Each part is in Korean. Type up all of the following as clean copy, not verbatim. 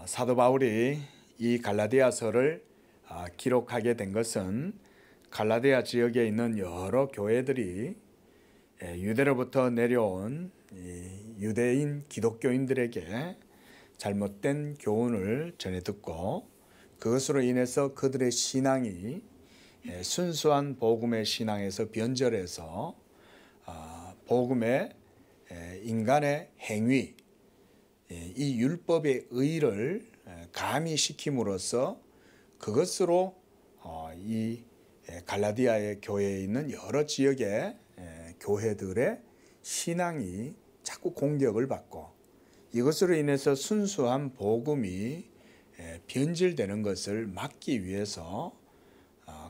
사도 바울이 이 갈라디아서를 기록하게 된 것은 갈라디아 지역에 있는 여러 교회들이 유대로부터 내려온 유대인 기독교인들에게 잘못된 교훈을 전해 듣고 그것으로 인해서 그들의 신앙이 순수한 복음의 신앙에서 변절해서 복음의 인간의 행위, 이 율법의 의를 가미시킴으로써 그것으로 이 갈라디아의 교회에 있는 여러 지역의 교회들의 신앙이 자꾸 공격을 받고 이것으로 인해서 순수한 복음이 변질되는 것을 막기 위해서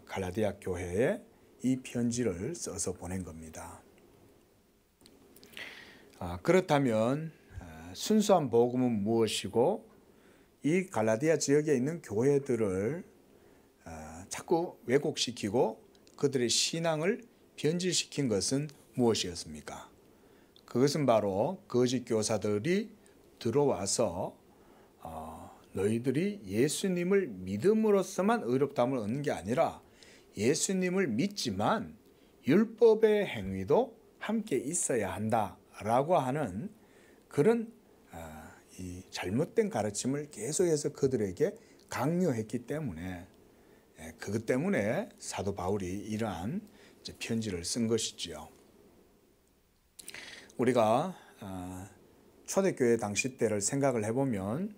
갈라디아 교회에 이 편지를 써서 보낸 겁니다. 그렇다면 순수한 복음은 무엇이고 이 갈라디아 지역에 있는 교회들을 자꾸 왜곡시키고 그들의 신앙을 변질시킨 것은 무엇이었습니까? 그것은 바로 거짓 교사들이 들어와서 너희들이 예수님을 믿음으로써만 의롭다함을 얻는 게 아니라 예수님을 믿지만 율법의 행위도 함께 있어야 한다라고 하는 그런 이 잘못된 가르침을 계속해서 그들에게 강요했기 때문에 그것 때문에 사도 바울이 이러한 편지를 쓴 것이지요. 우리가 초대교회 당시 때를 생각을 해보면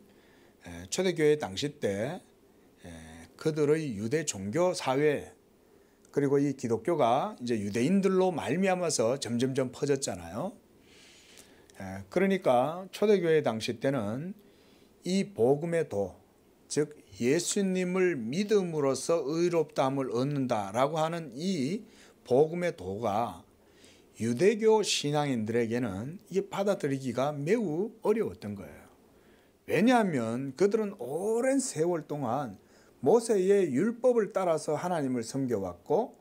초대교회 당시 때 그들의 유대 종교 사회 그리고 이 기독교가 이제 유대인들로 말미암아서 점점점 퍼졌잖아요. 그러니까 초대교회 당시 때는 이 복음의 도, 즉 예수님을 믿음으로써 의롭다함을 얻는다라고 하는 이 복음의 도가 유대교 신앙인들에게는 이게 받아들이기가 매우 어려웠던 거예요. 왜냐하면 그들은 오랜 세월 동안 모세의 율법을 따라서 하나님을 섬겨왔고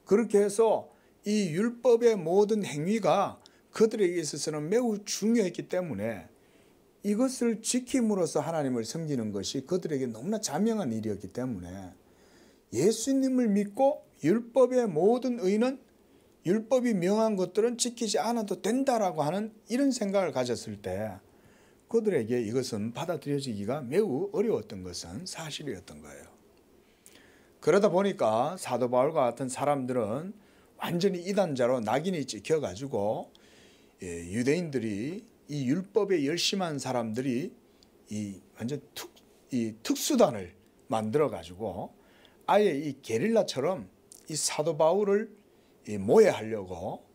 그렇게 해서 이 율법의 모든 행위가 그들에게 있어서는 매우 중요했기 때문에 이것을 지킴으로써 하나님을 섬기는 것이 그들에게 너무나 자명한 일이었기 때문에 예수님을 믿고 율법의 모든 의는 율법이 명한 것들은 지키지 않아도 된다라고 하는 이런 생각을 가졌을 때 그들에게 이것은 받아들여지기가 매우 어려웠던 것은 사실이었던 거예요. 그러다 보니까 사도 바울과 같은 사람들은 완전히 이단자로 낙인이 찍혀가지고 유대인들이 이 율법에 열심한 사람들이 이 완전 특수단을 만들어 가지고 아예 이 게릴라처럼 이 사도 바울을 모해하려고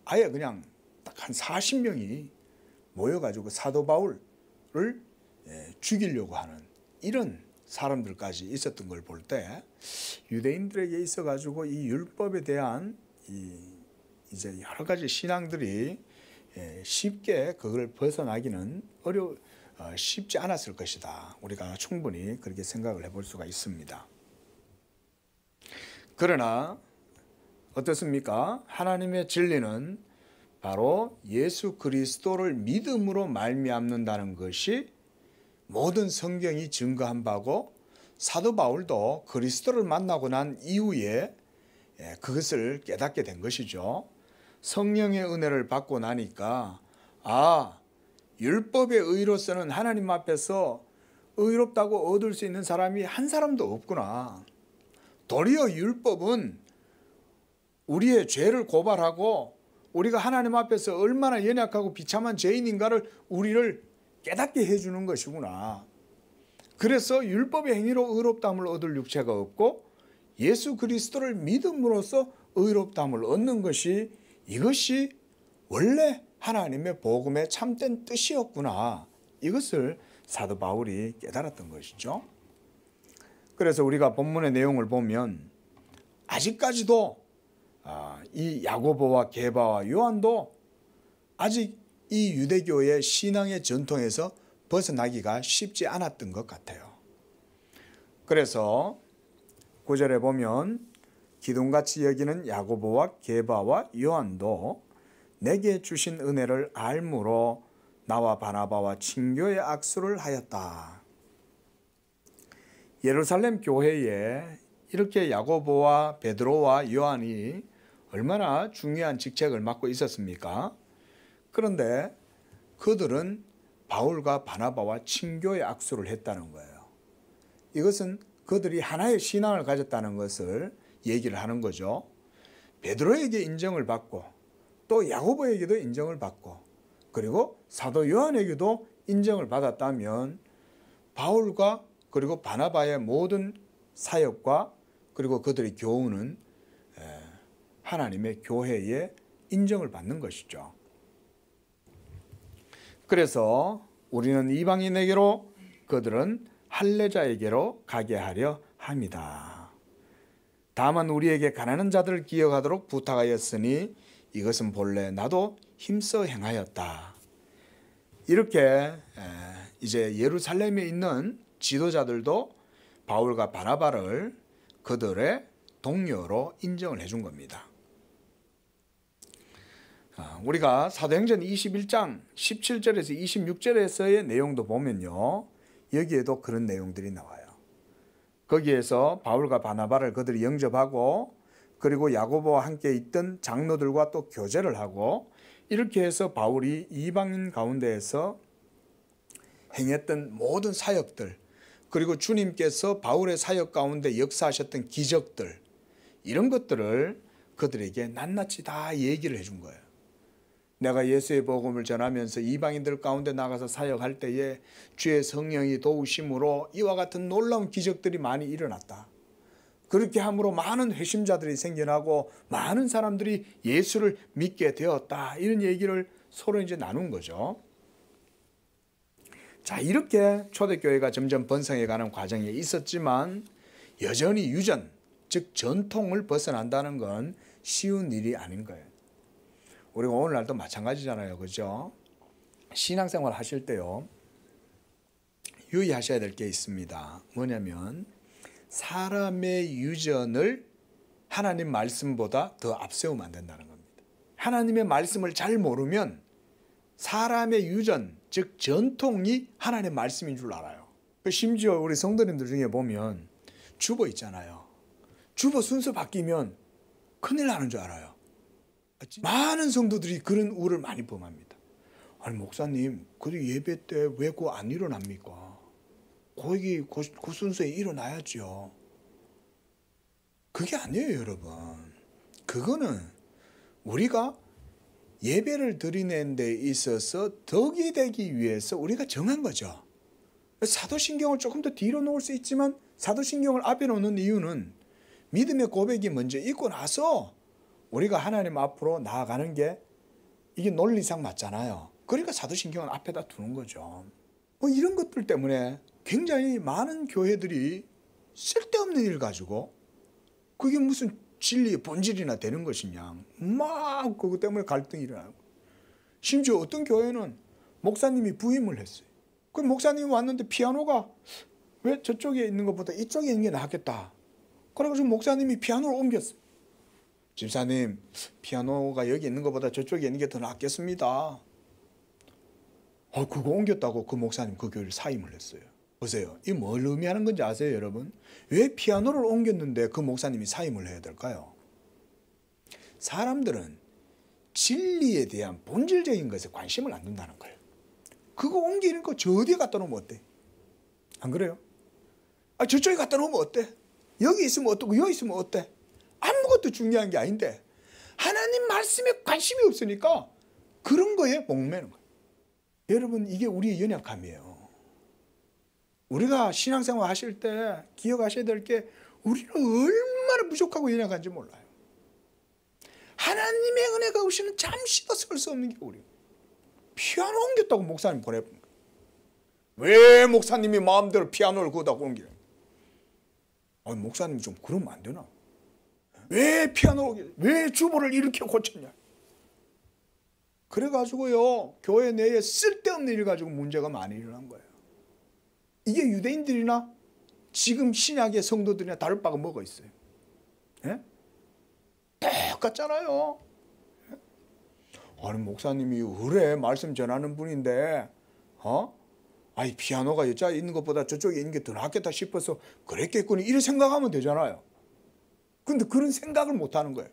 아예 그냥 딱 한 40명이 모여가지고 사도 바울을 죽이려고 하는 이런 사람들까지 있었던 걸 볼 때 유대인들에게 있어가지고 이 율법에 대한 이제 여러 가지 신앙들이 쉽게 그걸 벗어나기는 쉽지 않았을 것이다. 우리가 충분히 그렇게 생각을 해볼 수가 있습니다. 그러나 어떻습니까? 하나님의 진리는 바로 예수 그리스도를 믿음으로 말미암는다는 것이 모든 성경이 증거한 바고 사도 바울도 그리스도를 만나고 난 이후에 그것을 깨닫게 된 것이죠. 성령의 은혜를 받고 나니까 율법의 의로서는 하나님 앞에서 의롭다고 얻을 수 있는 사람이 한 사람도 없구나. 도리어 율법은 우리의 죄를 고발하고 우리가 하나님 앞에서 얼마나 연약하고 비참한 죄인인가를 우리를 깨닫게 해주는 것이구나. 그래서 율법의 행위로 의롭다함을 얻을 육체가 없고 예수 그리스도를 믿음으로써 의롭다함을 얻는 것이 이것이 원래 하나님의 복음의 참된 뜻이었구나. 이것을 사도 바울이 깨달았던 것이죠. 그래서 우리가 본문의 내용을 보면 아직까지도 이 야고보와 게바와 요한도 아직 이 유대교의 신앙의 전통에서 벗어나기가 쉽지 않았던 것 같아요. 그래서 9절에 보면 기둥같이 여기는 야고보와 게바와 요한도 내게 주신 은혜를 알므로 나와 바나바와 친교의 악수를 하였다. 예루살렘 교회에 이렇게 야고보와 베드로와 요한이 얼마나 중요한 직책을 맡고 있었습니까? 그런데 그들은 바울과 바나바와 친교의 악수를 했다는 거예요. 이것은 그들이 하나의 신앙을 가졌다는 것을 얘기를 하는 거죠. 베드로에게 인정을 받고 또 야고보에게도 인정을 받고 그리고 사도 요한에게도 인정을 받았다면 바울과 그리고 바나바의 모든 사역과 그리고 그들의 교훈은 하나님의 교회에 인정을 받는 것이죠. 그래서 우리는 이방인에게로 그들은 할례자에게로 가게 하려 합니다. 다만 우리에게 가난한 자들을 기억하도록 부탁하였으니 이것은 본래 나도 힘써 행하였다. 이렇게 이제 예루살렘에 있는 지도자들도 바울과 바나바를 그들의 동료로 인정을 해준 겁니다. 우리가 사도행전 21장 17절에서 26절에서의 내용도 보면요, 여기에도 그런 내용들이 나와요. 거기에서 바울과 바나바를 그들이 영접하고 그리고 야고보와 함께 있던 장로들과 또 교제를 하고 이렇게 해서 바울이 이방인 가운데에서 행했던 모든 사역들 그리고 주님께서 바울의 사역 가운데 역사하셨던 기적들 이런 것들을 그들에게 낱낱이 다 얘기를 해준 거예요. 내가 예수의 복음을 전하면서 이방인들 가운데 나가서 사역할 때에 주의 성령이 도우심으로 이와 같은 놀라운 기적들이 많이 일어났다. 그렇게 함으로 많은 회심자들이 생겨나고 많은 사람들이 예수를 믿게 되었다. 이런 얘기를 서로 이제 나눈 거죠. 자, 이렇게 초대교회가 점점 번성해가는 과정에 있었지만 여전히 유전, 즉 전통을 벗어난다는 건 쉬운 일이 아닌 거예요. 우리가 오늘날도 마찬가지잖아요. 그죠? 신앙생활 하실 때요, 유의하셔야 될 게 있습니다. 뭐냐면 사람의 유전을 하나님 말씀보다 더 앞세우면 안 된다는 겁니다. 하나님의 말씀을 잘 모르면 사람의 유전, 즉 전통이 하나님의 말씀인 줄 알아요. 심지어 우리 성도님들 중에 보면 주보 있잖아요. 주보 순서 바뀌면 큰일 나는 줄 알아요. 많은 성도들이 그런 우를 많이 범합니다. 아니 목사님, 그 예배 때 왜 그거 안 일어납니까? 거기 그 순서에 일어나야죠. 그게 아니에요, 여러분. 그거는 우리가 예배를 드리는 데 있어서 덕이 되기 위해서 우리가 정한 거죠. 사도신경을 조금 더 뒤로 놓을 수 있지만 사도신경을 앞에 놓는 이유는 믿음의 고백이 먼저 있고 나서 우리가 하나님 앞으로 나아가는 게 이게 논리상 맞잖아요. 그러니까 사도신경을 앞에다 두는 거죠. 이런 것들 때문에 굉장히 많은 교회들이 쓸데없는 일 가지고 그게 무슨 진리의 본질이나 되는 것이냐 막 그것 때문에 갈등이 일어나고, 심지어 어떤 교회는 목사님이 부임을 했어요. 그 목사님이 왔는데 피아노가 왜 저쪽에 있는 것보다 이쪽에 있는 게 낫겠다. 그래가지고 목사님이 피아노를 옮겼어요. 집사님, 피아노가 여기 있는 것보다 저쪽에 있는 게 더 낫겠습니다. 그거 옮겼다고 그 목사님 그 교회를 사임을 했어요. 보세요. 이 뭘 의미하는 건지 아세요, 여러분? 왜 피아노를 옮겼는데 그 목사님이 사임을 해야 될까요? 사람들은 진리에 대한 본질적인 것에 관심을 안 둔다는 거예요. 그거 옮기는 거 저 어디에 갖다 놓으면 어때? 안 그래요? 저쪽에 갖다 놓으면 어때? 여기 있으면 어떻고 여기 있으면 어때? 아무것도 중요한 게 아닌데 하나님 말씀에 관심이 없으니까 그런 거에 목매는 거예요. 여러분, 이게 우리의 연약함이에요. 우리가 신앙생활 하실 때 기억하셔야 될 게 우리는 얼마나 부족하고 연약한지 몰라요. 하나님의 은혜가 없이는 잠시도 설 수 없는 게 우리. 피아노 옮겼다고 목사님 보내본 거예요. 왜 목사님이 마음대로 피아노를 거기다 옮기냐? 목사님이 좀 그러면 안 되나? 왜 왜 주보를 이렇게 고쳤냐? 그래가지고요, 교회 내에 쓸데없는 일 가지고 문제가 많이 일어난 거예요. 이게 유대인들이나 지금 신약의 성도들이나 다를 바가 뭐가 있어요? 예? 똑같잖아요. 아니 목사님이 의뢰 말씀 전하는 분인데 아니 피아노가 여자 있는 것보다 저쪽에 있는 게 더 낫겠다 싶어서 그랬겠거니 이렇게 생각하면 되잖아요. 근데 그런 생각을 못 하는 거예요.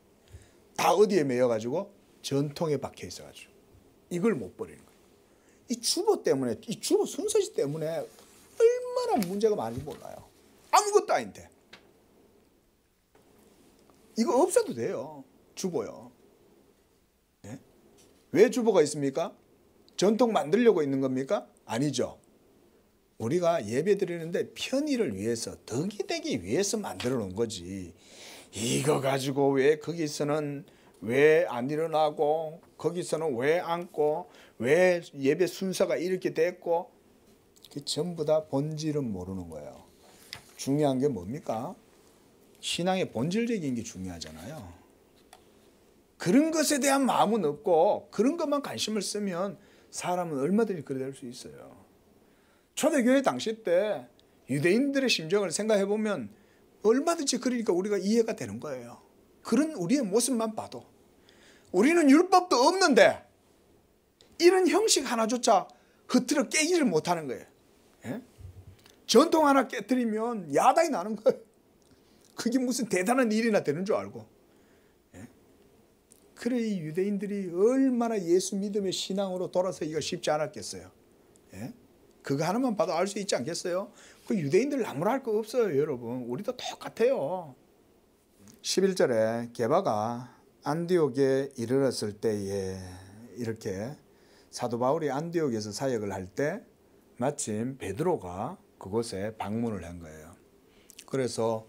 다 어디에 매여가지고 전통에 박혀 있어가지고 이걸 못 버리는 거예요. 이 주보 때문에, 이 주보 순서지 때문에 얼마나 문제가 많은지 몰라요. 아무것도 아닌데 이거 없어도 돼요. 주보요. 네? 왜 주보가 있습니까? 전통 만들려고 있는 겁니까? 아니죠. 우리가 예배 드리는데 편의를 위해서, 덕이 되기 위해서 만들어 놓은 거지. 이거 가지고 왜 거기서는 왜 안 일어나고 거기서는 왜 앉고 왜 예배 순서가 이렇게 됐고, 그 전부 다 본질은 모르는 거예요. 중요한 게 뭡니까? 신앙의 본질적인 게 중요하잖아요. 그런 것에 대한 마음은 없고 그런 것만 관심을 쓰면 사람은 얼마든지 그래 될 수 있어요. 초대교회 당시 때 유대인들의 심정을 생각해 보면 얼마든지 그러니까 우리가 이해가 되는 거예요. 그런 우리의 모습만 봐도. 우리는 율법도 없는데 이런 형식 하나조차 흐트러 깨기를 못하는 거예요. 예? 전통 하나 깨뜨리면 야단이 나는 거예요. 그게 무슨 대단한 일이나 되는 줄 알고. 예? 그래 이 유대인들이 얼마나 예수 믿음의 신앙으로 돌아서기가 쉽지 않았겠어요. 예? 그거 하나만 봐도 알 수 있지 않겠어요? 그 유대인들 나무랄 거 없어요, 여러분. 우리도 똑같아요. 11절에 게바가 안디옥에 이르렀을 때에 이렇게 사도 바울이 안디옥에서 사역을 할 때 마침 베드로가 그곳에 방문을 한 거예요. 그래서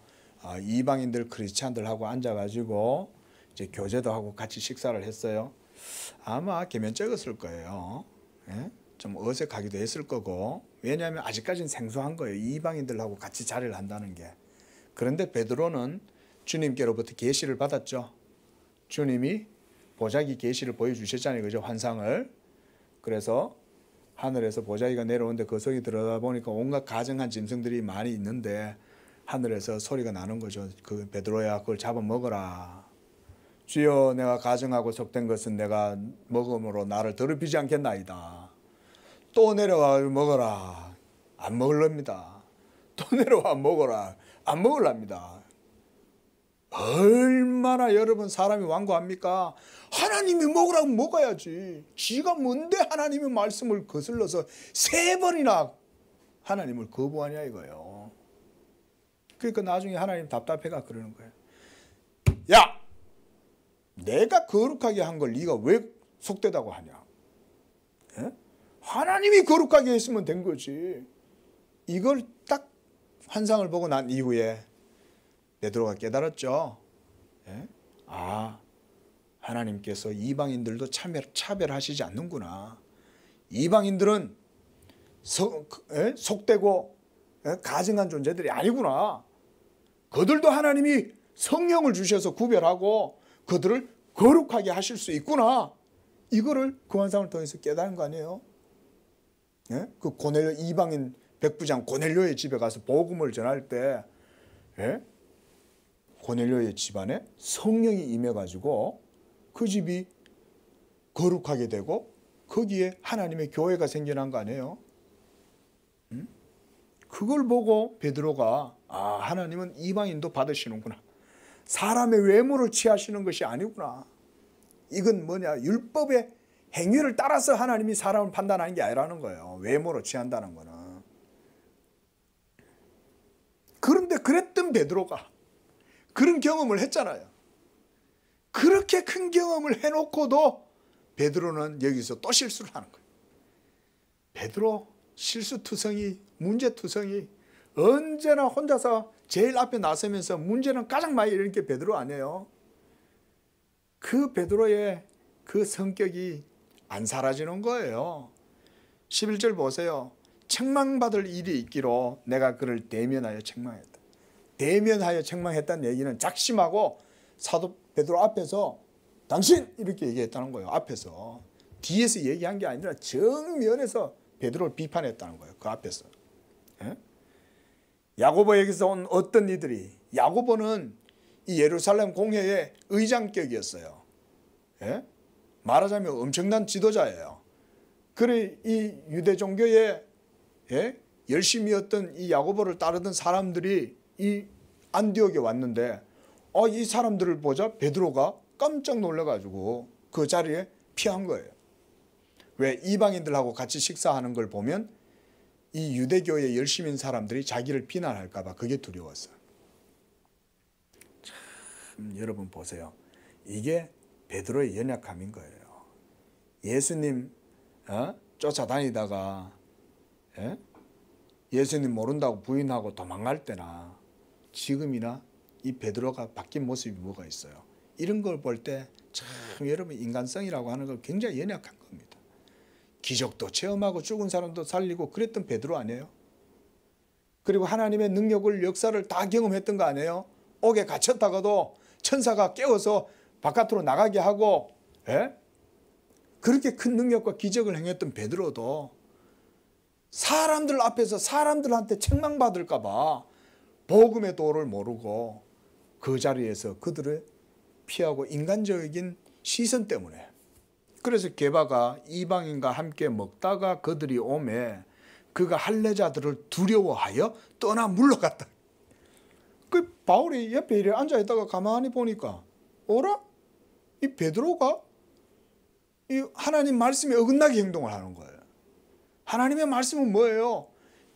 이방인들 크리스찬들하고 앉아가지고 이제 교제도 하고 같이 식사를 했어요. 아마 계면 적었을 거예요. 예? 좀 어색하기도 했을 거고, 왜냐하면 아직까지는 생소한 거예요. 이방인들하고 같이 자리를 한다는 게. 그런데 베드로는 주님께로부터 계시를 받았죠. 주님이 보자기 계시를 보여주셨잖아요. 그죠? 환상을. 그래서 하늘에서 보자기가 내려오는데 그 속에 들어가 보니까 온갖 가증한 짐승들이 많이 있는데 하늘에서 소리가 나는 거죠. 그 베드로야 그걸 잡아 먹어라. 주여 내가 가증하고 속된 것은 내가 먹음으로 나를 더럽히지 않겠나이다. 또 내려와 먹어라. 안 먹을랍니다. 또 내려와 먹어라. 안 먹을랍니다. 얼마나 여러분 사람이 완고합니까? 하나님이 먹으라고 먹어야지. 지가 뭔데 하나님의 말씀을 거슬러서 3번이나 하나님을 거부하냐 이거예요. 그러니까 나중에 하나님 답답해가 그러는 거예요. 야! 내가 거룩하게 한 걸 네가 왜 속되다고 하냐? 예? 하나님이 거룩하게 했으면 된 거지. 이걸 딱 환상을 보고 난 이후에 베드로가 깨달았죠. 예? 아, 하나님께서 이방인들도 차별하시지 않는구나. 이방인들은 속되고 가증한 존재들이 아니구나. 그들도 하나님이 성령을 주셔서 구별하고 그들을 거룩하게 하실 수 있구나. 이거를 그 환상을 통해서 깨달은 거 아니에요? 예? 그 고넬료 이방인 백부장 고넬료의 집에 가서 복음을 전할 때 고넬료의 집안에 성령이 임해가지고 그 집이 거룩하게 되고 거기에 하나님의 교회가 생겨난 거 아니에요? 그걸 보고 베드로가 하나님은 이방인도 받으시는구나. 사람의 외모를 취하시는 것이 아니구나. 이건 뭐냐? 율법의 행위를 따라서 하나님이 사람을 판단하는 게 아니라는 거예요. 외모로 취한다는 거는. 그런데 그랬던 베드로가 그런 경험을 했잖아요. 그렇게 큰 경험을 해놓고도 베드로는 여기서 또 실수를 하는 거예요. 베드로 실수투성이, 문제투성이, 언제나 혼자서 제일 앞에 나서면서 문제는 가장 많이 일으키는 게 베드로 아니에요. 그 베드로의 그 성격이 안 사라지는 거예요. 11절 보세요. 책망받을 일이 있기로 내가 그를 대면하여 책망했다. 대면하여 책망했다는 얘기는 작심하고 사도 베드로 앞에서 당신 이렇게 얘기했다는 거예요. 앞에서. 뒤에서 얘기한 게 아니라 정면에서 베드로를 비판했다는 거예요. 그 앞에서. 예? 야고보에게서 온 어떤 이들이, 야고보는 이 예루살렘 공회의 의장격이었어요. 예? 말하자면 엄청난 지도자예요. 그래 이 유대 종교에 열심히였던 이 야고보를 따르던 사람들이 이 안디옥에 왔는데 이 사람들을 보자 베드로가 깜짝 놀라가지고 그 자리에 피한 거예요. 왜? 이방인들하고 같이 식사하는 걸 보면 이 유대교의 열심인 사람들이 자기를 비난할까 봐 그게 두려웠어요. 참 여러분 보세요. 이게 베드로의 연약함인 거예요. 예수님 쫓아다니다가 예수님 모른다고 부인하고 도망갈 때나 지금이나 이 베드로가 바뀐 모습이 뭐가 있어요. 이런 걸 볼 때 참 여러분 인간성이라고 하는 건 굉장히 연약한 겁니다. 기적도 체험하고 죽은 사람도 살리고 그랬던 베드로 아니에요? 그리고 하나님의 능력을 역사를 다 경험했던 거 아니에요? 옥에 갇혔다가도 천사가 깨워서 바깥으로 나가게 하고 그렇게 큰 능력과 기적을 행했던 베드로도 사람들 앞에서 사람들한테 책망받을까 봐 복음의 도를 모르고 그 자리에서 그들을 피하고 인간적인 시선 때문에 그래서 게바가 이방인과 함께 먹다가 그들이 오매 그가 할례자들을 두려워하여 떠나 물러갔다. 그 바울이 옆에 이래 앉아있다가 가만히 보니까 어라? 이 베드로가 이 하나님 말씀에 어긋나게 행동을 하는 거예요. 하나님의 말씀은 뭐예요?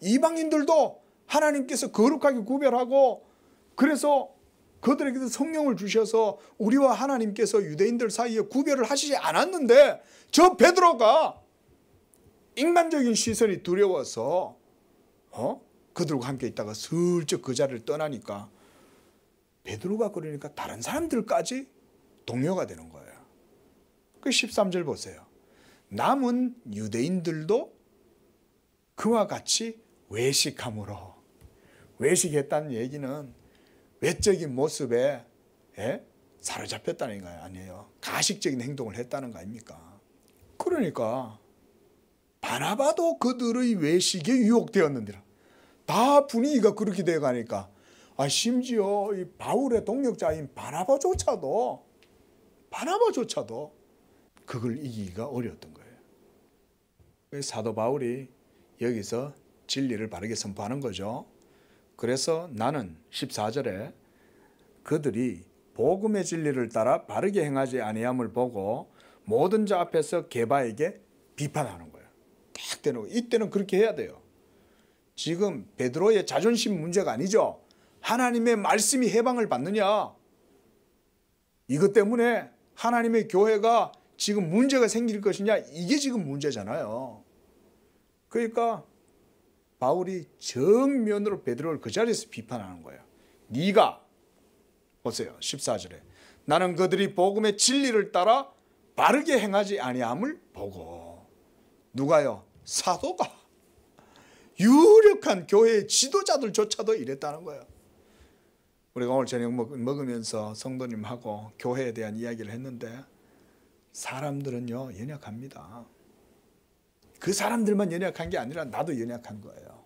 이방인들도 하나님께서 거룩하게 구별하고 그래서 그들에게도 성령을 주셔서 우리와 하나님께서 유대인들 사이에 구별을 하시지 않았는데 저 베드로가 인간적인 시선이 두려워서 그들과 함께 있다가 슬쩍 그 자리를 떠나니까 베드로가 그러니까 다른 사람들까지 동요가 되는 거예요. 그 13절 보세요. 남은 유대인들도 그와 같이 외식함으로 외식했다는 얘기는 외적인 모습에 사로잡혔다는 거 아니에요. 가식적인 행동을 했다는 거 아닙니까? 그러니까 바나바도 그들의 외식에 유혹되었는지라. 다 분위기가 그렇게 돼가니까 심지어 이 바울의 동역자인 바나바조차도 그걸 이기기가 어려웠던 거예요. 사도 바울이 여기서 진리를 바르게 선포하는 거죠. 그래서 나는 14절에 그들이 복음의 진리를 따라 바르게 행하지 아니함을 보고 모든 자 앞에서 게바에게 비판하는 거예요. 딱 대놓고 이때는 그렇게 해야 돼요. 지금 베드로의 자존심 문제가 아니죠. 하나님의 말씀이 해방을 받느냐. 이것 때문에 하나님의 교회가 지금 문제가 생길 것이냐. 이게 지금 문제잖아요. 그러니까 바울이 정면으로 베드로를 그 자리에서 비판하는 거예요. 네가 보세요. 14절에 나는 그들이 복음의 진리를 따라 바르게 행하지 아니함을 보고. 누가요? 사도가. 유력한 교회의 지도자들조차도 이랬다는 거예요. 우리가 오늘 저녁 먹으면서 성도님하고 교회에 대한 이야기를 했는데 사람들은요 연약합니다. 그 사람들만 연약한 게 아니라 나도 연약한 거예요.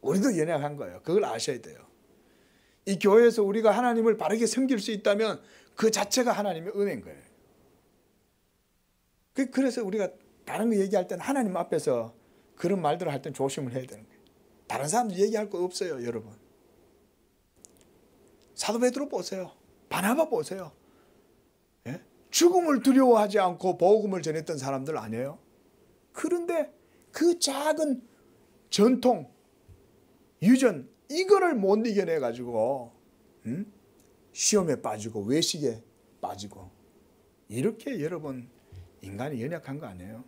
우리도 연약한 거예요. 그걸 아셔야 돼요. 이 교회에서 우리가 하나님을 바르게 섬길 수 있다면 그 자체가 하나님의 은혜인 거예요. 그래서 우리가 다른 거 얘기할 때는 하나님 앞에서 그런 말들을 할 땐 조심을 해야 되는 거예요. 다른 사람들 얘기할 거 없어요, 여러분. 사도 베드로 보세요. 바나바 보세요. 죽음을 두려워하지 않고 복음을 전했던 사람들 아니에요? 그런데 그 작은 전통, 유전 이거를 못 이겨내가지고 시험에 빠지고 외식에 빠지고 이렇게 여러분 인간이 연약한 거 아니에요?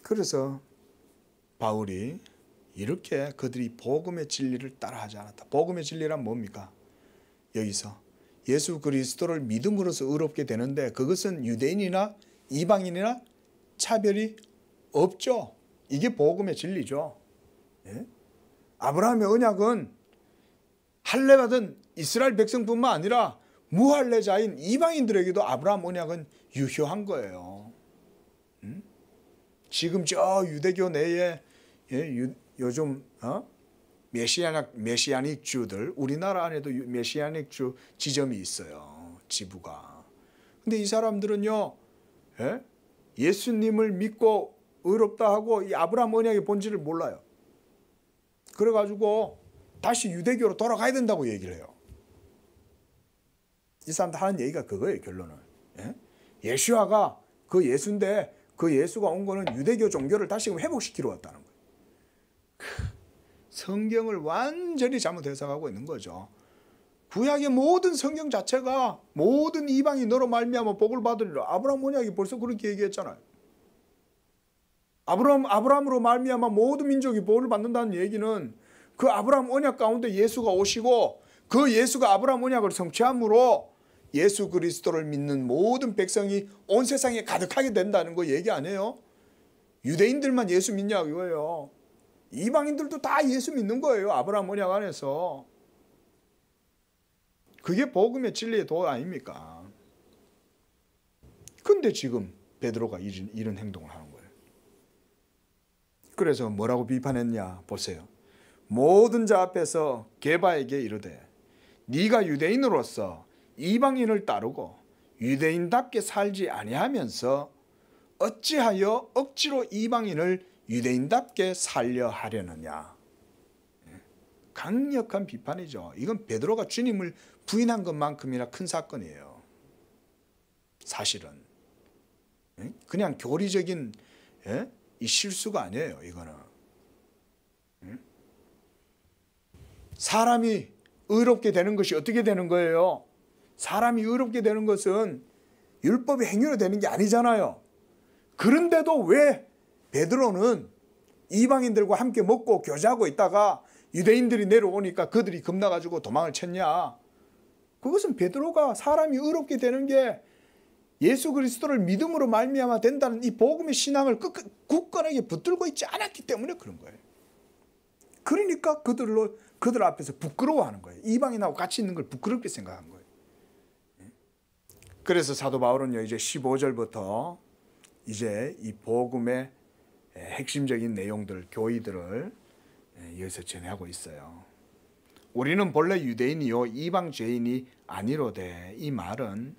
그래서 바울이 이렇게 그들이 복음의 진리를 따라하지 않았다. 복음의 진리란 뭡니까? 여기서 예수 그리스도를 믿음으로써 의롭게 되는데 그것은 유대인이나 이방인이나 차별이 없죠. 이게 복음의 진리죠. 아브라함의 언약은 할례받은 이스라엘 백성뿐만 아니라 무할례자인 이방인들에게도 아브라함 언약은 유효한 거예요. 지금 저 유대교 내에 요즘 메시아닉 주들, 우리나라 안에도 메시아닉 주 지점이 있어요. 지부가. 근데 이 사람들은요 예? 예수님을 믿고 의롭다 하고 이 아브라함 언약의 본질을 몰라요. 그래가지고 다시 유대교로 돌아가야 된다고 얘기를 해요. 이 사람들 하는 얘기가 그거예요, 결론은. 예? 예수아가 그 예수인데 그 예수가 온 거는 유대교 종교를 다시금 회복시키러 왔다는 거예요. 성경을 완전히 잘못 해석하고 있는 거죠. 구약의 모든 성경 자체가 모든 이방이 너로 말미암아 복을 받으리라. 아브라함 언약이 벌써 그렇게 얘기했잖아요. 아브라함으로 말미암아 모든 민족이 복을 받는다는 얘기는 그 아브라함 언약 가운데 예수가 오시고 그 예수가 아브라함 언약을 성취함으로 예수 그리스도를 믿는 모든 백성이 온 세상에 가득하게 된다는 거 얘기 안 해요? 유대인들만 예수 믿냐 이거예요. 이방인들도 다 예수 믿는 거예요. 아브라함 언약 안에서. 그게 복음의 진리의 도 아닙니까? 근데 지금 베드로가 이런 행동을 하는 거예요. 그래서 뭐라고 비판했냐 보세요. 모든 자 앞에서 게바에게 이르되 네가 유대인으로서 이방인을 따르고 유대인답게 살지 아니하면서 어찌하여 억지로 이방인을 유대인답게 살려 하려느냐. 강력한 비판이죠. 이건 베드로가 주님을 부인한 것만큼이나 큰 사건이에요. 사실은. 그냥 교리적인 이 실수가 아니에요. 이거는. 사람이 의롭게 되는 것이 어떻게 되는 거예요? 사람이 의롭게 되는 것은 율법의 행위로 되는 게 아니잖아요. 그런데도 왜 베드로는 이방인들과 함께 먹고 교제하고 있다가 유대인들이 내려오니까 그들이 겁나가지고 도망을 쳤냐? 그것은 베드로가 사람이 의롭게 되는 게 예수 그리스도를 믿음으로 말미암아 된다는 이 복음의 신앙을 굳건하게 붙들고 있지 않았기 때문에 그런 거예요. 그러니까 그들 앞에서 부끄러워하는 거예요. 이방인하고 같이 있는 걸 부끄럽게 생각한 거예요. 그래서 사도 바울은요, 이제 15절부터 이제 이 복음의 핵심적인 내용들, 교의들을 여기서 전하고 있어요. 우리는 본래 유대인이요 이방 죄인이 아니로되. 이 말은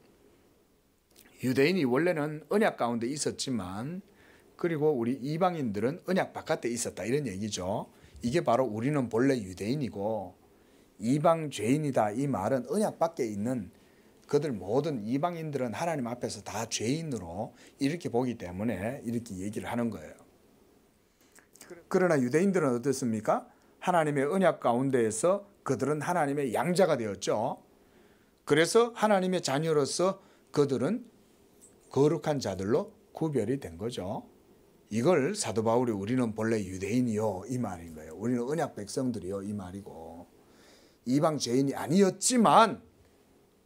유대인이 원래는 언약 가운데 있었지만 그리고 우리 이방인들은 언약 바깥에 있었다 이런 얘기죠. 이게 바로 우리는 본래 유대인이고 이방 죄인이다. 이 말은 언약 밖에 있는 그들 모든 이방인들은 하나님 앞에서 다 죄인으로 이렇게 보기 때문에 이렇게 얘기를 하는 거예요. 그러나 유대인들은 어떻습니까? 하나님의 언약 가운데에서 그들은 하나님의 양자가 되었죠. 그래서 하나님의 자녀로서 그들은 거룩한 자들로 구별이 된 거죠. 이걸 사도 바울이 우리는 본래 유대인이요 이 말인 거예요. 우리는 언약 백성들이요 이 말이고 이방 죄인이 아니었지만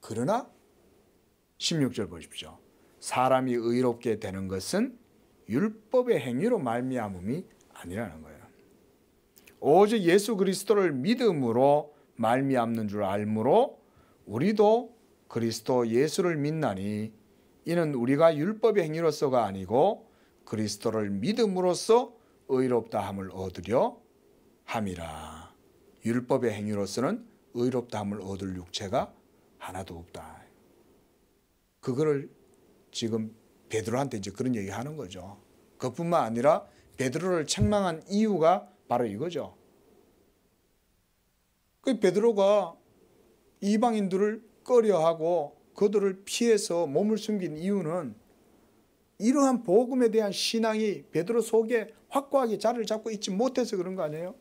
그러나 16절 보십시오. 사람이 의롭게 되는 것은 율법의 행위로 말미암음이 아니라는 거예요. 오직 예수 그리스도를 믿음으로 말미암는 줄 알므로 우리도 그리스도 예수를 믿나니 이는 우리가 율법의 행위로서가 아니고 그리스도를 믿음으로써 의롭다 함을 얻으려 함이라. 율법의 행위로서는 의롭다 함을 얻을 육체가 하나도 없다. 그거를 지금 베드로한테 이제 그런 얘기 하는 거죠. 그뿐만 아니라 베드로를 책망한 이유가 바로 이거죠. 그 베드로가 이방인들을 꺼려하고 그들을 피해서 몸을 숨긴 이유는 이러한 복음에 대한 신앙이 베드로 속에 확고하게 자리를 잡고 있지 못해서 그런 거 아니에요?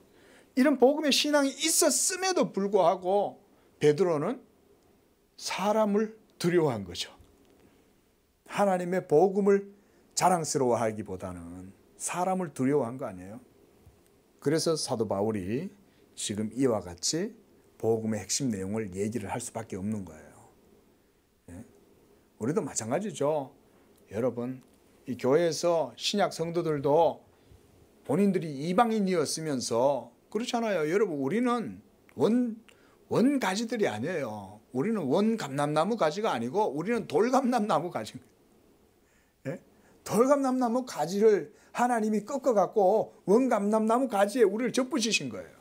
이런 복음의 신앙이 있었음에도 불구하고 베드로는 사람을 두려워한 거죠. 하나님의 복음을 자랑스러워하기보다는 사람을 두려워한 거 아니에요? 그래서 사도 바울이 지금 이와 같이 복음의 핵심 내용을 얘기를 할 수밖에 없는 거예요. 우리도 마찬가지죠. 여러분, 이 교회에서 신약 성도들도 본인들이 이방인이었으면서 그렇잖아요. 여러분, 우리는 원 가지들이 아니에요. 우리는 원 감람나무 가지가 아니고 우리는 돌감람나무 가지입니다. 예? 돌감람나무 가지를 하나님이 꺾어갖고 원감람나무 가지에 우리를 접붙이신 거예요.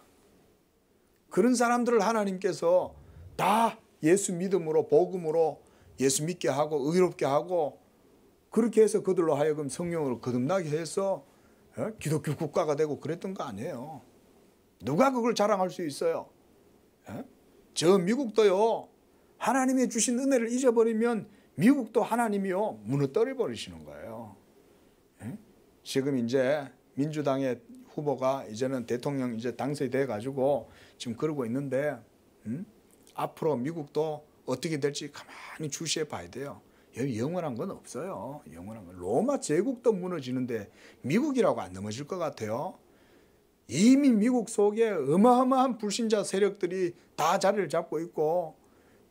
그런 사람들을 하나님께서 다 예수 믿음으로 복음으로 예수 믿게 하고 의롭게 하고 그렇게 해서 그들로 하여금 성령으로 거듭나게 해서 기독교 국가가 되고 그랬던 거 아니에요. 누가 그걸 자랑할 수 있어요? 저 미국도요, 하나님이 주신 은혜를 잊어버리면 미국도 하나님이요 무너뜨려 버리시는 거예요. 지금 이제 민주당의 후보가 이제는 대통령 이제 당선돼 가지고 지금 그러고 있는데, 앞으로 미국도 어떻게 될지 가만히 주시해 봐야 돼요. 여기 영원한 건 없어요. 영원한 건. 로마 제국도 무너지는데 미국이라고 안 넘어질 것 같아요. 이미 미국 속에 어마어마한 불신자 세력들이 다 자리를 잡고 있고,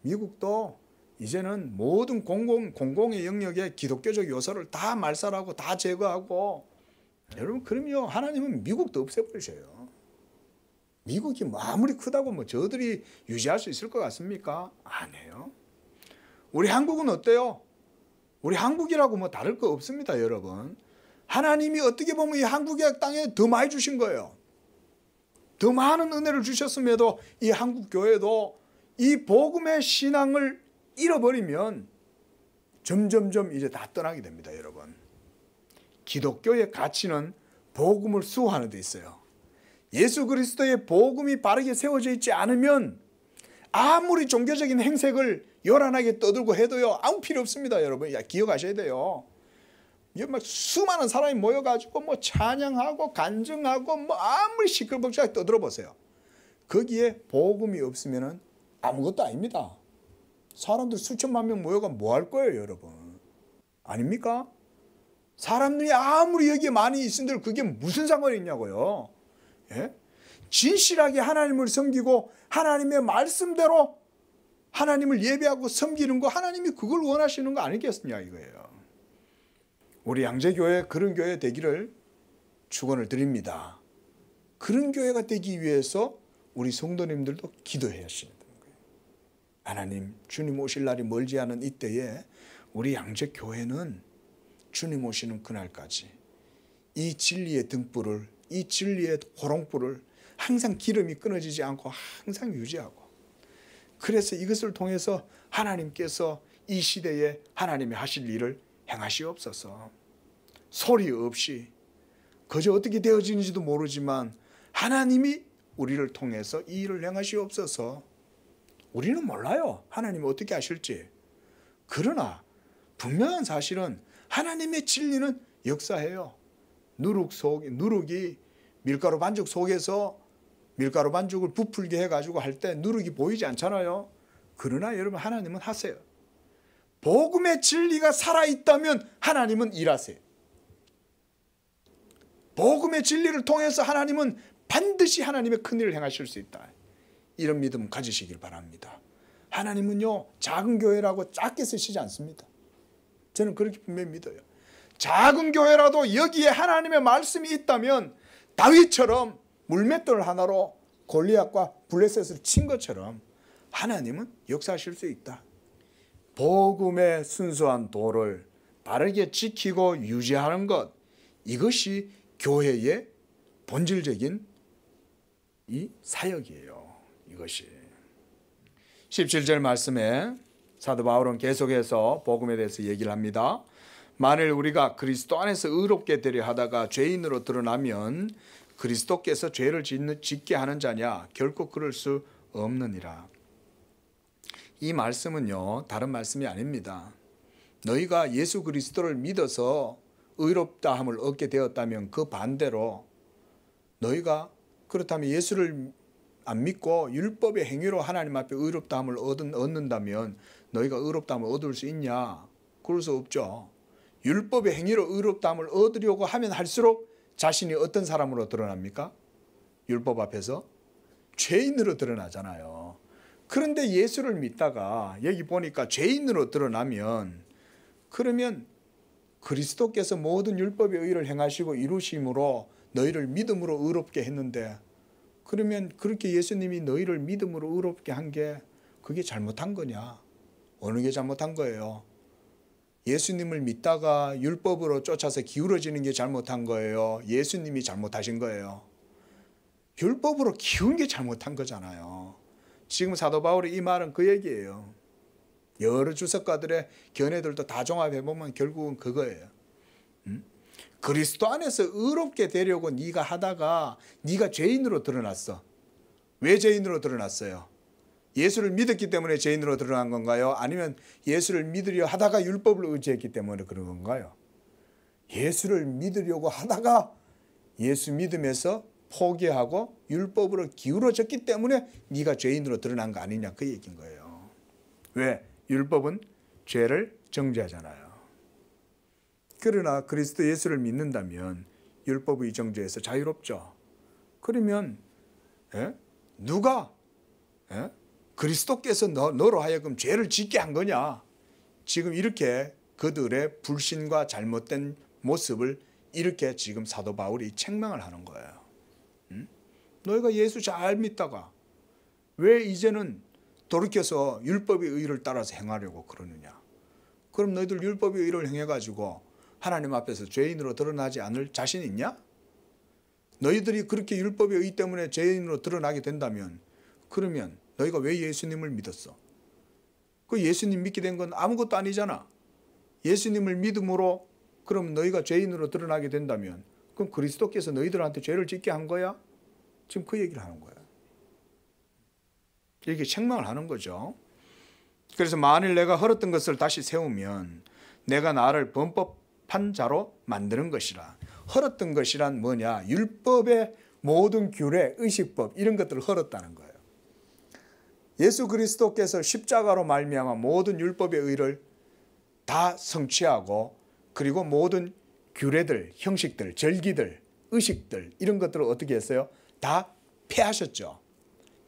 미국도 이제는 모든 공공의 영역에 기독교적 요소를 다 말살하고 다 제거하고, 여러분 그럼요 하나님은 미국도 없애버리셔요. 미국이 뭐 아무리 크다고 뭐 저들이 유지할 수 있을 것 같습니까? 아니에요. 우리 한국은 어때요? 우리 한국이라고 뭐 다를 거 없습니다, 여러분. 하나님이 어떻게 보면 이 한국의 땅에 더 많이 주신 거예요. 더 많은 은혜를 주셨음에도 이 한국 교회도 이 복음의 신앙을 잃어버리면 점점점 이제 다 떠나게 됩니다, 여러분. 기독교의 가치는 복음을 수호하는 데 있어요. 예수 그리스도의 복음이 바르게 세워져 있지 않으면 아무리 종교적인 행색을 요란하게 떠들고 해도요 아무 필요 없습니다, 여러분. 기억하셔야 돼요. 막 수많은 사람이 모여가지고 뭐 찬양하고 간증하고 뭐 아무리 시끌벅적하게 떠들어 보세요. 거기에 복음이 없으면 아무것도 아닙니다. 사람들 수천만 명 모여가 뭐 할 거예요, 여러분? 아닙니까? 사람들이 아무리 여기에 많이 있은들 그게 무슨 상관이 있냐고요. 예? 진실하게 하나님을 섬기고 하나님의 말씀대로 하나님을 예배하고 섬기는 거, 하나님이 그걸 원하시는 거 아니겠느냐 이거예요. 우리 양재교회 그런 교회 되기를 축원을 드립니다. 그런 교회가 되기 위해서 우리 성도님들도 기도해야 하시는 거예요. 하나님, 주님 오실 날이 멀지 않은 이때에 우리 양재교회는 주님 오시는 그날까지 이 진리의 등불을, 이 진리의 호롱불을 항상 기름이 끊어지지 않고 항상 유지하고, 그래서 이것을 통해서 하나님께서 이 시대에 하나님이 하실 일을 행하시옵소서. 소리 없이 그저 어떻게 되어지는지도 모르지만 하나님이 우리를 통해서 이 일을 행하시옵소서. 우리는 몰라요, 하나님이 어떻게 하실지. 그러나 분명한 사실은 하나님의 진리는 역사해요. 누룩이 밀가루 반죽 속에서 밀가루 반죽을 부풀게 해가지고 할 때 누룩이 보이지 않잖아요. 그러나 여러분 하나님은 하세요. 복음의 진리가 살아있다면 하나님은 일하세요. 복음의 진리를 통해서 하나님은 반드시 하나님의 큰 일을 행하실 수 있다. 이런 믿음 가지시길 바랍니다. 하나님은요 작은 교회라고 작게 쓰시지 않습니다. 저는 그렇게 분명히 믿어요. 작은 교회라도 여기에 하나님의 말씀이 있다면 다윗처럼 물맷돌 하나로 골리앗과 블레셋을 친 것처럼 하나님은 역사하실 수 있다. 복음의 순수한 도를 바르게 지키고 유지하는 것, 이것이 교회의 본질적인 이 사역이에요. 이것이 17절 말씀에 사도 바울은 계속해서 복음에 대해서 얘기를 합니다. 만일 우리가 그리스도 안에서 의롭게 되려 하다가 죄인으로 드러나면 그리스도께서 죄를 짓게 하는 자냐? 결코 그럴 수 없느니라. 이 말씀은요 다른 말씀이 아닙니다. 너희가 예수 그리스도를 믿어서 의롭다함을 얻게 되었다면 그 반대로 너희가 그렇다면 예수를 안 믿고 율법의 행위로 하나님 앞에 의롭다함을 얻는다면 너희가 의롭다함을 얻을 수 있냐? 그럴 수 없죠. 율법의 행위로 의롭다함을 얻으려고 하면 할수록 자신이 어떤 사람으로 드러납니까? 율법 앞에서 죄인으로 드러나잖아요. 그런데 예수를 믿다가 여기 보니까 죄인으로 드러나면, 그러면 그리스도께서 모든 율법의 의를 행하시고 이루심으로 너희를 믿음으로 의롭게 했는데, 그러면 그렇게 예수님이 너희를 믿음으로 의롭게 한 게 그게 잘못한 거냐? 어느 게 잘못한 거예요? 예수님을 믿다가 율법으로 쫓아서 기울어지는 게 잘못한 거예요? 예수님이 잘못하신 거예요? 율법으로 기운 게 잘못한 거잖아요. 지금 사도 바울의 이 말은 그 얘기예요. 여러 주석가들의 견해들도 다 종합해보면 결국은 그거예요. 그리스도 안에서 의롭게 되려고 네가 하다가 네가 죄인으로 드러났어. 왜 죄인으로 드러났어요? 예수를 믿었기 때문에 죄인으로 드러난 건가요? 아니면 예수를 믿으려 하다가 율법을 의지했기 때문에 그런 건가요? 예수를 믿으려고 하다가 예수 믿으면서 포기하고 율법으로 기울어졌기 때문에 네가 죄인으로 드러난 거 아니냐 그 얘기인 거예요. 왜? 율법은 죄를 정죄하잖아요. 그러나 그리스도 예수를 믿는다면 율법의 정죄에서 자유롭죠. 그러면 누가 그리스도께서 너로 하여금 죄를 짓게 한 거냐? 지금 이렇게 그들의 불신과 잘못된 모습을 이렇게 지금 사도 바울이 책망을 하는 거예요. 너희가 예수 잘 믿다가 왜 이제는 돌이켜서 율법의 의를 따라서 행하려고 그러느냐? 그럼 너희들 율법의 의를 행해가지고 하나님 앞에서 죄인으로 드러나지 않을 자신 있냐? 너희들이 그렇게 율법의 의 때문에 죄인으로 드러나게 된다면 그러면 너희가 왜 예수님을 믿었어? 그 예수님 믿게 된 건 아무것도 아니잖아. 예수님을 믿음으로 그럼 너희가 죄인으로 드러나게 된다면 그럼 그리스도께서 너희들한테 죄를 짓게 한 거야? 지금 그 얘기를 하는 거야. 이렇게 책망을 하는 거죠. 그래서 만일 내가 헐었던 것을 다시 세우면 내가 나를 범법한 자로 만드는 것이라. 헐었던 것이란 뭐냐? 율법의 모든 규례, 의식법 이런 것들을 헐었다는 거예요. 예수 그리스도께서 십자가로 말미암아 모든 율법의 의를 다 성취하고 그리고 모든 규례들, 형식들, 절기들, 의식들 이런 것들을 어떻게 했어요? 다 폐하셨죠.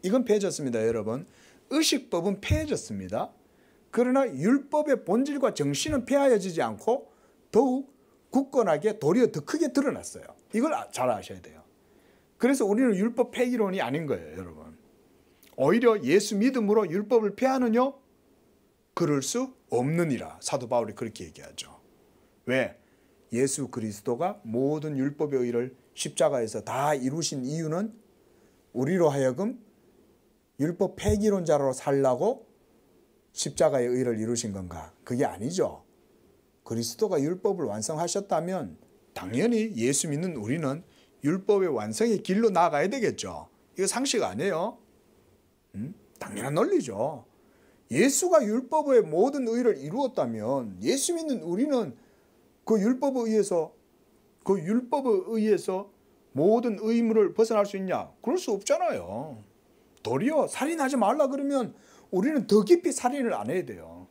이건 폐해졌습니다, 여러분. 의식법은 폐해졌습니다. 그러나 율법의 본질과 정신은 폐하여지지 않고 더욱 굳건하게 도리어 더 크게 드러났어요. 이걸 잘 아셔야 돼요. 그래서 우리는 율법 폐기론이 아닌 거예요, 여러분. 오히려 예수 믿음으로 율법을 폐하느냐? 그럴 수 없느니라. 사도 바울이 그렇게 얘기하죠. 왜? 예수 그리스도가 모든 율법의 의를 십자가에서 다 이루신 이유는 우리로 하여금 율법 폐기론자로 살라고 십자가의 의를 이루신 건가? 그게 아니죠. 그리스도가 율법을 완성하셨다면 당연히 예수 믿는 우리는 율법의 완성의 길로 나아가야 되겠죠. 이거 상식 아니에요? 당연한 논리죠. 예수가 율법의 모든 의를 이루었다면 예수 믿는 우리는 그 율법에 의해서 모든 의무를 벗어날 수 있냐? 그럴 수 없잖아요. 도리어 살인하지 말라 그러면 우리는 더 깊이 살인을 안 해야 돼요.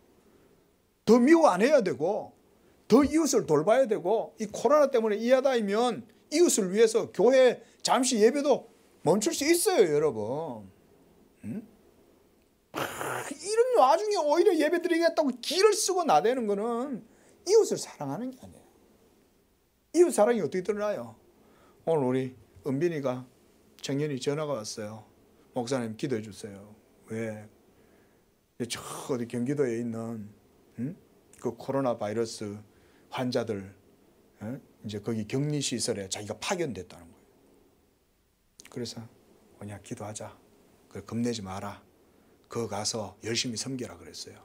더 미워 안 해야 되고 더 이웃을 돌봐야 되고 이 코로나 때문에 이하다이면 이웃을 위해서 교회 잠시 예배도 멈출 수 있어요, 여러분. 이런 와중에 오히려 예배 드리겠다고 길을 쓰고 나대는 거는 이웃을 사랑하는 게 아니에요. 이웃 사랑이 어떻게 드러나요? 오늘 우리 은빈이가 청년이 전화가 왔어요. 목사님 기도해 주세요. 왜? 저 어디 경기도에 있는 그 코로나 바이러스 환자들 이제 거기 격리 시설에 자기가 파견됐다는 거예요. 그래서 그냥 기도하자. 겁내지 마라. 거 가서 열심히 섬겨라 그랬어요.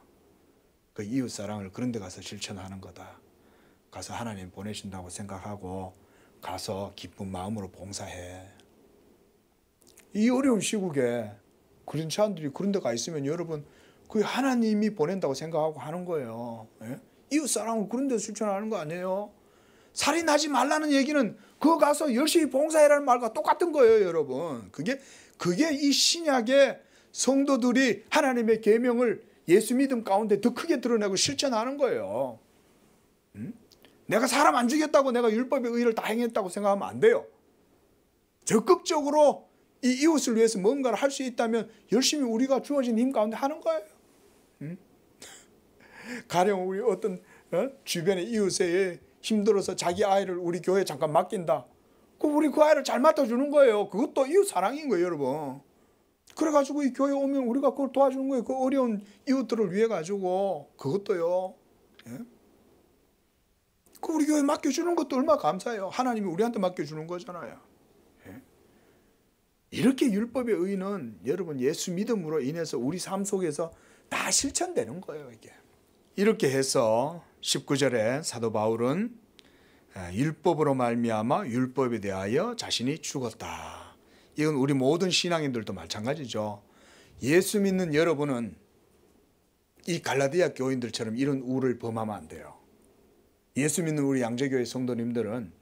그 이웃 사랑을 그런 데 가서 실천하는 거다. 가서 하나님 보내신다고 생각하고 가서 기쁜 마음으로 봉사해. 이 어려운 시국에 크리스찬들이 그런 데 가 있으면 여러분 그 하나님이 보낸다고 생각하고 하는 거예요. 예? 이웃 사랑을 그런 데 실천하는 거 아니에요? 살인하지 말라는 얘기는 그거 가서 열심히 봉사해라는 말과 똑같은 거예요, 여러분. 그게 이 신약의 성도들이 하나님의 계명을 예수 믿음 가운데 더 크게 드러내고 실천하는 거예요. 내가 사람 안 죽였다고 내가 율법의 의를 다 행했다고 생각하면 안 돼요. 적극적으로 이 이웃을 위해서 뭔가를 할 수 있다면 열심히 우리가 주어진 힘 가운데 하는 거예요. 가령 우리 어떤 주변의 이웃에 힘들어서 자기 아이를 우리 교회에 잠깐 맡긴다. 우리 그 아이를 잘 맡아주는 거예요. 그것도 이웃 사랑인 거예요, 여러분. 그래가지고 이 교회 오면 우리가 그걸 도와주는 거예요. 그 어려운 이웃들을 위해 가지고 그것도요. 예? 그 우리 교회 맡겨주는 것도 얼마나 감사해요. 하나님이 우리한테 맡겨주는 거잖아요. 예? 이렇게 율법의 의는 여러분 예수 믿음으로 인해서 우리 삶 속에서 다 실천되는 거예요, 이게. 이렇게 해서 19절에 사도 바울은 율법으로 말미암아 율법에 대하여 자신이 죽었다. 이건 우리 모든 신앙인들도 마찬가지죠. 예수 믿는 여러분은 이 갈라디아 교인들처럼 이런 우를 범하면 안 돼요. 예수 믿는 우리 양재교회 성도님들은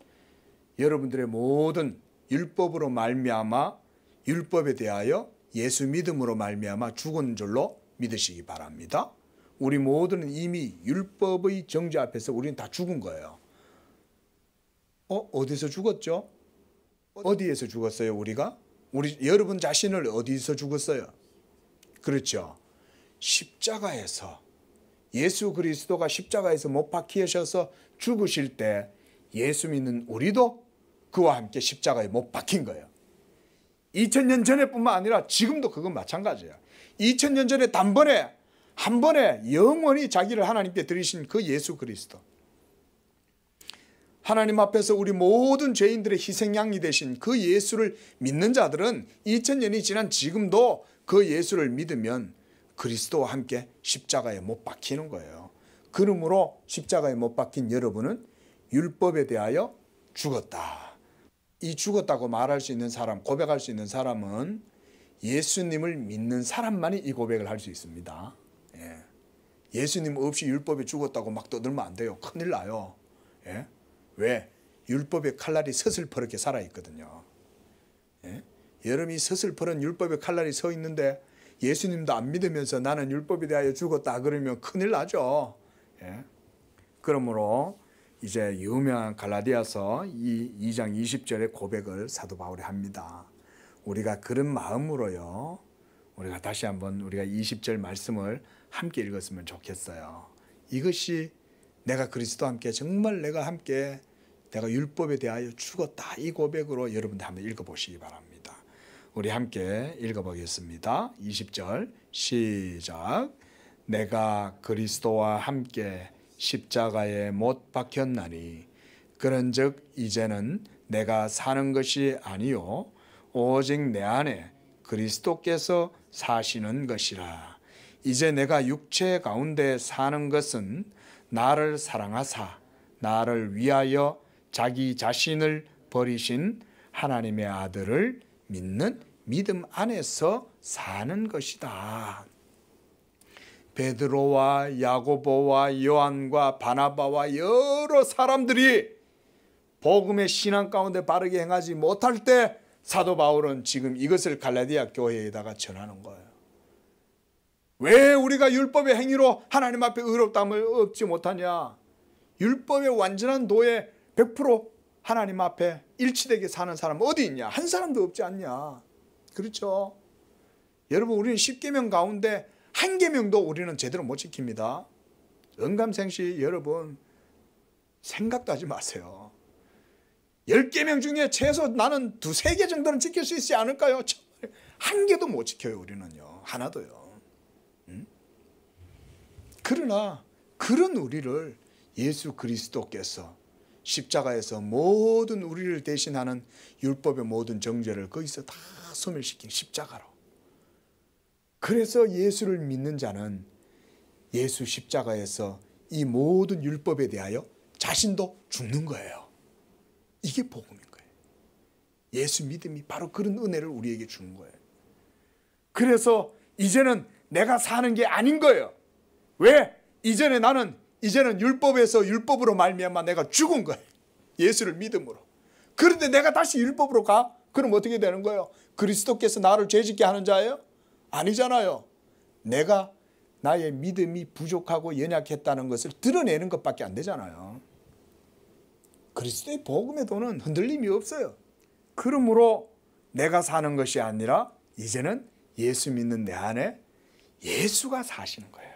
여러분들의 모든 율법으로 말미암아 율법에 대하여 예수 믿음으로 말미암아 죽은 줄로 믿으시기 바랍니다. 우리 모두는 이미 율법의 정죄 앞에서 우리는 다 죽은 거예요. 어디서 죽었죠? 어디에서 죽었어요, 우리가? 여러분 자신을 어디서 죽었어요? 그렇죠. 십자가에서. 예수 그리스도가 십자가에서 못 박히셔서 죽으실 때 예수 믿는 우리도 그와 함께 십자가에 못 박힌 거예요. 2000년 전에뿐만 아니라 지금도 그건 마찬가지예요. 2000년 전에 단번에 한 번에 영원히 자기를 하나님께 드리신 그 예수 그리스도, 하나님 앞에서 우리 모든 죄인들의 희생양이 되신 그 예수를 믿는 자들은 2000년이 지난 지금도 그 예수를 믿으면 그리스도와 함께 십자가에 못 박히는 거예요. 그러므로 십자가에 못 박힌 여러분은 율법에 대하여 죽었다. 이 죽었다고 말할 수 있는 사람, 고백할 수 있는 사람은 예수님을 믿는 사람만이 이 고백을 할 수 있습니다. 예수님 없이 율법에 죽었다고 막 떠들면 안 돼요. 큰일 나요. 왜? 율법의 칼날이 서슬퍼렇게 살아있거든요. 여러분이 서슬퍼런 율법의 칼날이 서 있는데 예수님도 안 믿으면서 나는 율법에 대하여 죽었다 그러면 큰일 나죠. 그러므로 이제 유명한 갈라디아서 2장 20절의 고백을 사도 바울이 합니다. 우리가 그런 마음으로요, 우리가 다시 한번 우리가 20절 말씀을 함께 읽었으면 좋겠어요. 이것이 내가 그리스도와 함께 정말 내가 율법에 대하여 죽었다, 이 고백으로 여러분들 한번 읽어보시기 바랍니다. 우리 함께 읽어보겠습니다. 20절 시작. 내가 그리스도와 함께 십자가에 못 박혔나니 그런즉 이제는 내가 사는 것이 아니요 오직 내 안에 그리스도께서 사시는 것이라. 이제 내가 육체 가운데 사는 것은 나를 사랑하사 나를 위하여 자기 자신을 버리신 하나님의 아들을 믿는 믿음 안에서 사는 것이다. 베드로와 야고보와 요한과 바나바와 여러 사람들이 복음의 신앙 가운데 바르게 행하지 못할 때 사도 바울은 지금 이것을 갈라디아 교회에다가 전하는 거예요. 왜 우리가 율법의 행위로 하나님 앞에 의롭다함을 얻지 못하냐? 율법의 완전한 도에 100% 하나님 앞에 일치되게 사는 사람 어디 있냐? 한 사람도 없지 않냐? 그렇죠? 여러분, 우리는 10계명 가운데 한 계명도 우리는 제대로 못 지킵니다. 언감생시 여러분 생각도 하지 마세요. 10계명 중에 최소 나는 2-3개 정도는 지킬 수 있지 않을까요? 한 개도 못 지켜요. 우리는요. 하나도요. 그러나 그런 우리를 예수 그리스도께서 십자가에서 모든 우리를 대신하는 율법의 모든 정죄를 거기서 다 소멸시킨 십자가로. 그래서 예수를 믿는 자는 예수 십자가에서 이 모든 율법에 대하여 자신도 죽는 거예요. 이게 복음인 거예요. 예수 믿음이 바로 그런 은혜를 우리에게 주는 거예요. 그래서 이제는 내가 사는 게 아닌 거예요. 왜? 이제는 율법에서 율법으로 말미암아 내가 죽은 거예요. 예수를 믿음으로. 그런데 내가 다시 율법으로 가? 그럼 어떻게 되는 거예요? 그리스도께서 나를 죄짓게 하는 자예요? 아니잖아요. 내가 나의 믿음이 부족하고 연약했다는 것을 드러내는 것밖에 안 되잖아요. 그리스도의 복음의 도는 흔들림이 없어요. 그러므로 내가 사는 것이 아니라 이제는 예수 믿는 내 안에 예수가 사시는 거예요.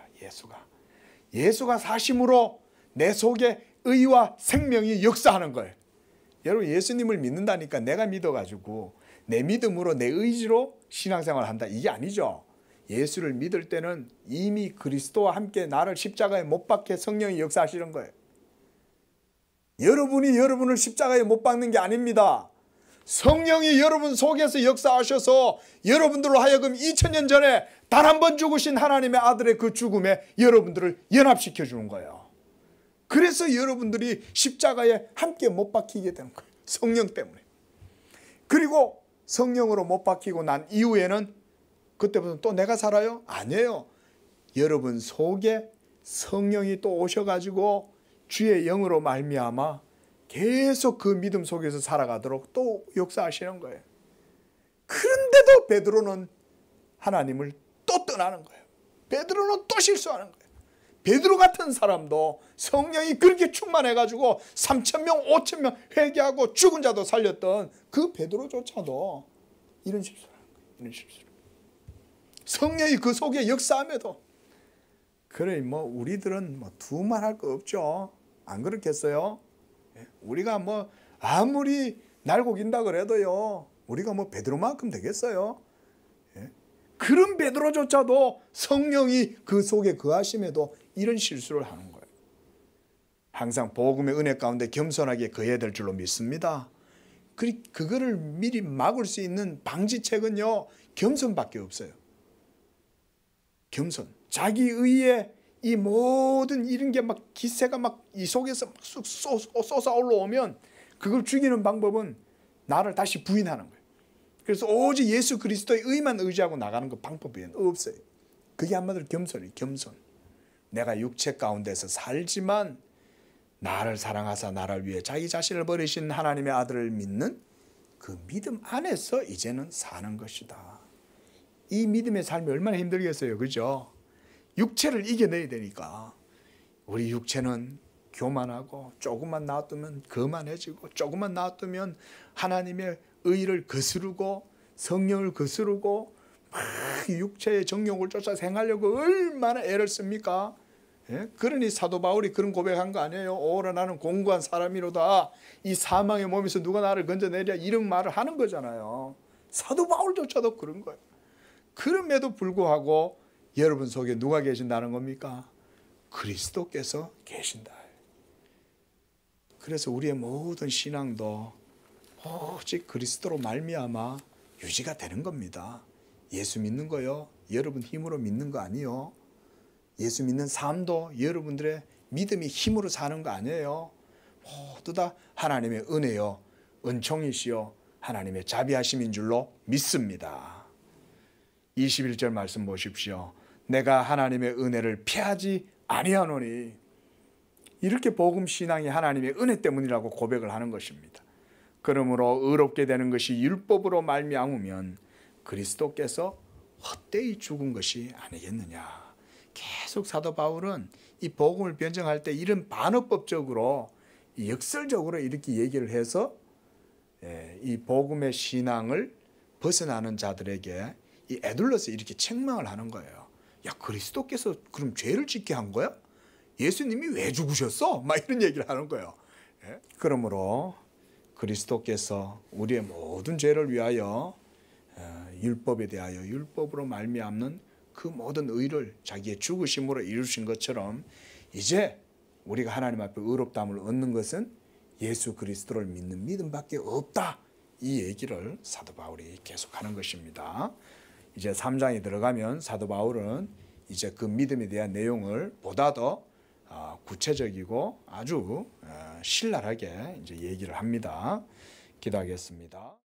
예수가 사심으로 내 속에 의와 생명이 역사하는 거예요. 여러분, 예수님을 믿는다니까 내가 믿어가지고 내 믿음으로 내 의지로 신앙생활을 한다, 이게 아니죠. 예수를 믿을 때는 이미 그리스도와 함께 나를 십자가에 못 박혀 성령이 역사하시는 거예요. 여러분이 여러분을 십자가에 못 박는 게 아닙니다. 성령이 여러분 속에서 역사하셔서 여러분들로 하여금 2000년 전에 단 한 번 죽으신 하나님의 아들의 그 죽음에 여러분들을 연합시켜 주는 거예요. 그래서 여러분들이 십자가에 함께 못 박히게 되는 거예요. 성령 때문에. 그리고 성령으로 못 박히고 난 이후에는 그때부터 또 내가 살아요? 아니에요. 여러분 속에 성령이 또 오셔가지고 주의 영으로 말미암아 계속 그 믿음 속에서 살아가도록 또 역사하시는 거예요. 그런데도 베드로는 하나님을 또 떠나는 거예요. 베드로는 또 실수하는 거예요. 베드로 같은 사람도 성령이 그렇게 충만해가지고 3,000명, 5,000명 회개하고 죽은 자도 살렸던 그 베드로조차도 이런 실수를 하는 거예요. 이런 실수를. 성령이 그 속에 역사함에도. 그래 뭐 우리들은 뭐 두말할 거 없죠. 안 그렇겠어요? 우리가 뭐 아무리 날고긴다 그래도요, 우리가 뭐 베드로만큼 되겠어요? 그런 베드로조차도 성령이 그 속에 거하심에도 이런 실수를 하는 거예요. 항상 복음의 은혜 가운데 겸손하게 거해야 될 줄로 믿습니다. 그거를 미리 막을 수 있는 방지책은요, 겸손밖에 없어요. 겸손. 자기 의에 이 모든 이런 게 막 기세가 막 이 속에서 막 쑥 쏟아 올라오면 그걸 죽이는 방법은 나를 다시 부인하는 거예요. 그래서 오직 예수 그리스도의 의만 의지하고 나가는 그 방법이 없어요. 그게 한마디로 겸손이에요. 겸손. 내가 육체 가운데서 살지만 나를 사랑하사 나를 위해 자기 자신을 버리신 하나님의 아들을 믿는 그 믿음 안에서 이제는 사는 것이다. 이 믿음의 삶이 얼마나 힘들겠어요. 그죠? 육체를 이겨내야 되니까. 우리 육체는 교만하고 조금만 놔두면 거만해지고 조금만 놔두면 하나님의 의를 거스르고 성령을 거스르고 막 육체의 정욕을 쫓아 행하려고 얼마나 애를 씁니까? 예? 그러니 사도 바울이 그런 고백한 거 아니에요. 오라 나는 공고한 사람이로다. 이 사망의 몸에서 누가 나를 건져내랴, 이런 말을 하는 거잖아요. 사도 바울조차도 그런 거예요. 그럼에도 불구하고 여러분 속에 누가 계신다는 겁니까? 그리스도께서 계신다. 그래서 우리의 모든 신앙도 오직 그리스도로 말미암아 유지가 되는 겁니다. 예수 믿는 거요, 여러분 힘으로 믿는 거 아니요. 예수 믿는 삶도 여러분들의 믿음이 힘으로 사는 거 아니에요. 모두 다 하나님의 은혜요, 은총이시요 하나님의 자비하심인 줄로 믿습니다. 21절 말씀 보십시오. 내가 하나님의 은혜를 피하지 아니하노니. 이렇게 복음 신앙이 하나님의 은혜 때문이라고 고백을 하는 것입니다. 그러므로 의롭게 되는 것이 율법으로 말미암으면 그리스도께서 헛되이 죽은 것이 아니겠느냐. 계속 사도 바울은 이 복음을 변증할 때 이런 반어법적으로 역설적으로 이렇게 얘기를 해서 이 복음의 신앙을 벗어나는 자들에게 이 에둘러서 이렇게 책망을 하는 거예요. 야, 그리스도께서 그럼 죄를 짓게 한 거야? 예수님이 왜 죽으셨어? 막 이런 얘기를 하는 거예요. 그러므로 그리스도께서 우리의 모든 죄를 위하여 율법에 대하여 율법으로 말미암는 그 모든 의를 자기의 죽으심으로 이루신 것처럼 이제 우리가 하나님 앞에 의롭다함을 얻는 것은 예수 그리스도를 믿는 믿음밖에 없다. 이 얘기를 사도 바울이 계속하는 것입니다. 이제 3장에 들어가면 사도 바울은 이제 그 믿음에 대한 내용을 보다 더 구체적이고 아주 신랄하게 이제 얘기를 합니다. 기도하겠습니다.